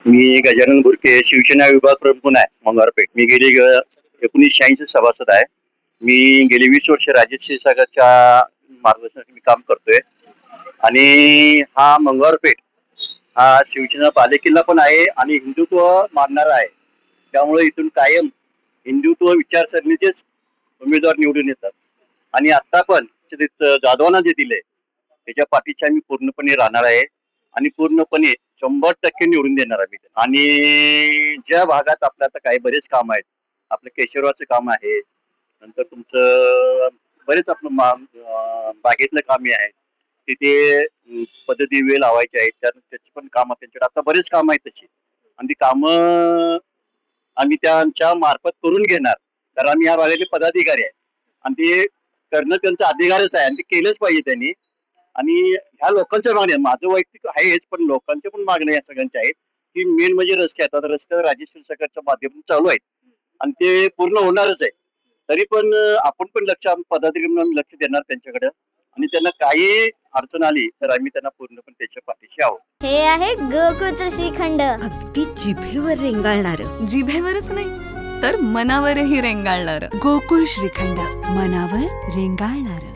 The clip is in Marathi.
मी गजानन बुरके, शिवसेना विभाग प्रमुख आहे मंगळपेठ. मी गेली 1986 सभासद आहे. मी गेली 20 वर्ष राजेश क्षीरसागरच्या मार्गदर्शनाखाली मी काम करतोय आणि हा मंगळपेठ हा शिवसेना बालेकिल्ला पण आहे आणि हिंदुत्व मानणारा आहे. त्यामुळे इथून कायम हिंदुत्व विचारसरणीचेच उमेदवार निवडून येतात आणि आता पण जाधवांना जे दिले त्याच्या पाठीशी आम्ही पूर्णपणे राहणार आहे आणि पूर्णपणे 100% निवडून देणार आम्ही. आणि ज्या भागात आपल्या आता काही बरेच काम आहेत, आपलं केशवराचं काम आहे, नंतर तुमचं बरेच आपलं बागेतलं कामे आहे, तिथे पद्धती लावायचे आहेत, त्याची पण कामं त्यांच्याकडे आता बरेच काम आहेत तशी. आणि ती कामं आम्ही त्यांच्या मार्फत करून घेणार, कारण आम्ही या भागातले पदाधिकारी आहे आणि ते करणं त्यांचा अधिकारच आहे आणि ते केलंच पाहिजे त्यांनी. आणि ह्या लोकांच्या मागण्या माझं वैयक्तिक आहेच, पण लोकांच्या पण मागण्या या सगळ्यांच्या आहेत की मेन म्हणजे रस्ते आहेत. आता रस्ते राजेश क्षीरसागरच्या माध्यमातून चालू आहेत आणि ते पूर्ण होणारच आहे. तरी पण आपण पण पदाधिकारी म्हणून लक्ष देणार त्यांच्याकडे आणि त्यांना काही अडचण आली तर आम्ही त्यांना पूर्णपणे त्याच्या पाठीशी आहोत. हे आहे गोकुळचं श्रीखंड, अगदी जिभेवर रेंगाळणार. जिभेवरच नाही तर मनावरही रेंगाळणार. गोकुळ श्रीखंड, मनावर रेंगाळणार.